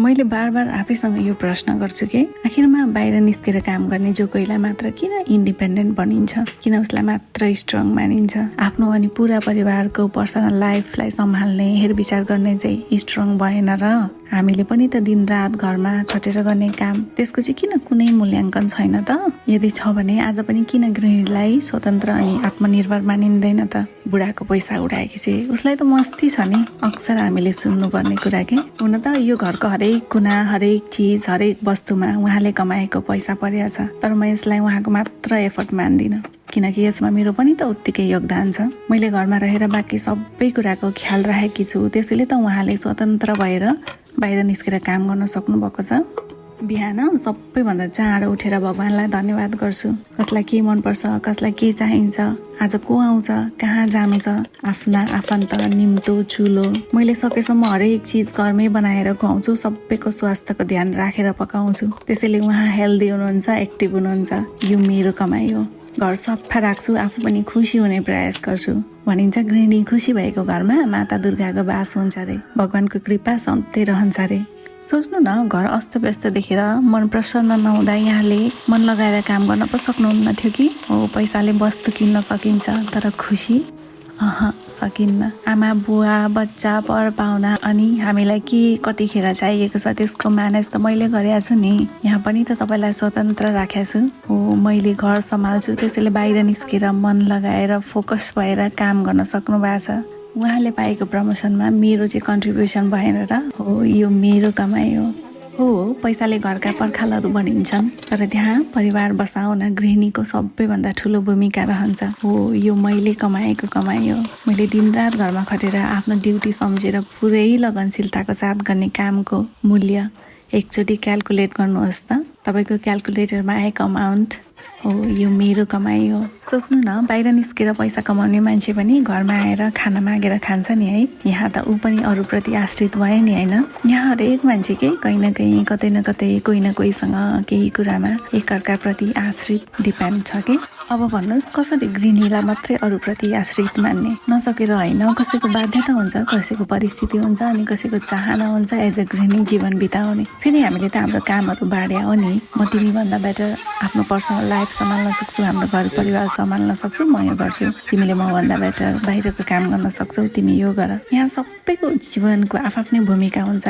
मैले बार आफैसँग यो प्रश्न गर्छु कि आखिरमा बाहिर निस्केर काम गर्ने जो कोहीलाई मात्र किन इन्डिपेन्डेन्ट बनिन्छ, किन उसलाई मात्र स्ट्रङ मानिन्छ। आफ्नो अनि पुरा परिवारको पर्सनल लाइफलाई सम्हाल्ने हेरविचार गर्ने चाहिँ स्ट्रङ भएन र हामीले पनि त दिनरात घरमा खटेर गर्ने काम, त्यसको चाहिँ किन कुनै मूल्याङ्कन छैन त। यदि छ भने आज पनि किन गृहिणीलाई स्वतन्त्र अनि आत्मनिर्भर मानिँदैन त। बुढाको पैसा उडाएपछि उसलाई त मस्ती छ नि, अक्सर हामीले सुन्नुपर्ने कुरा के। हुन त यो घरको हरेक कुना, हरेक चिज, हरेक वस्तुमा उहाँले कमाएको पैसा परेको छ, तर म यसलाई उहाँको मात्र एफर्ट मान्दिनँ, किनकि यसमा मेरो पनि त उत्तिकै योगदान छ। मैले घरमा रहेर बाँकी सबै कुराको ख्याल राखेकी छु, त्यसैले त उहाँले स्वतन्त्र भएर बाहिर निस्केर काम गर्न सक्नु भएको छ। बिहान सबैभन्दा चाँडो उठेर भगवानलाई धन्यवाद गर्छु। कसलाई के मनपर्छ, कसलाई के चाहिन्छ, आज को आउँछ, कहाँ जानु छ, आफ्ना आफन्त, निम्तो, चुलो, मैले सकेसम्म हरेक चिज घरमै बनाएर खुवाउँछु। सबैको स्वास्थ्यको ध्यान राखेर पकाउँछु, त्यसैले उहाँ हेल्दी हुनुहुन्छ, एक्टिभ हुनुहुन्छ। यो मेरो कमाइ हो। घर सफा राख्छु, आफू पनि खुसी हुने प्रयास गर्छु। भनिन्छ गृहिणी खुसी भएको घरमा माता दुर्गाको बास हुन्छ रे, भगवानको कृपा सधैँ रहन्छ रे। सोच्नु न, घर अस्तव्यस्त देखेर मन प्रसन्न नहुँदा यहाँले मन लगाएर काम गर्न पो सक्नुहुन्न थियो कि। हो, पैसाले वस्तु किन्न सकिन्छ, तर खुसी सकिन्न। आमा बुवा बच्चा पर पाहुना अनि हामीलाई के कतिखेर चाहिएको छ त्यसको म्यानेज त मैले गरेको छु नि। यहाँ पनि त तपाईँलाई स्वतन्त्र राखेको छु। हो, मैले घर सम्हाल्छु, त्यसैले बाहिर निस्केर मन लगाएर फोकस भएर काम गर्न सक्नु भएको छ। उहाँले पाएको प्रमोसनमा मेरो चाहिँ कन्ट्रिब्युसन भएन र। हो, यो मेरो कमाइ हो। हो, पैसाले घरका पर्खालहरू बनिन्छन्, तर त्यहाँ परिवार बसाउन गृहिणीको सबैभन्दा ठुलो भूमिका रहन्छ। हो, यो मैले कमाएको कमाइ हो। मैले दिनरात घरमा खटेर आफ्नो ड्युटी सम्झेर पुरै लगनशीलताको साथ गर्ने कामको मूल्य एकचोटि क्याल्कुलेट गर्नुहोस् त, तपाईँको क्याल्कुलेटरमा आएको अमाउन्ट। हो, यो मेरो कमाइ हो। सोच्नु न, बाहिर निस्केर पैसा कमाउने मान्छे पनि घरमा आएर खाना मागेर खान्छ नि है। यहाँ त ऊ पनि अरूप्रति आश्रित भयो नि होइन। यहाँ हरेक मान्छे कहीँ न कहीँ, कतै न कतै, कोही न कोहीसँग केही कुरामा एकअर्काप्रति आश्रित डिपेन्ड छ कि। अब भन्नुहोस्, कसरी गृहिणीलाई मात्रै अरूप्रति आश्रित मान्ने? नसकेर होइन, कसैको बाध्यता हुन्छ, कसैको परिस्थिति हुन्छ, अनि कसैको चाहना हुन्छ एज अ गृहिणी जीवन बिताउने। फेरि हामीले त हाम्रो कामहरू बाँड्या हो नि। म तिमीभन्दा बेटर आफ्नो पर्सनल लाइफ सम्हाल्न सक्छु, हाम्रो घर परिवार सम्हाल्न सक्छु, म यो गर्छु। तिमीले मभन्दा बेटर बाहिरको काम गर्न सक्छौ, तिमी यो गर। यहाँ सबैको जीवनको आफ्नै भूमिका हुन्छ।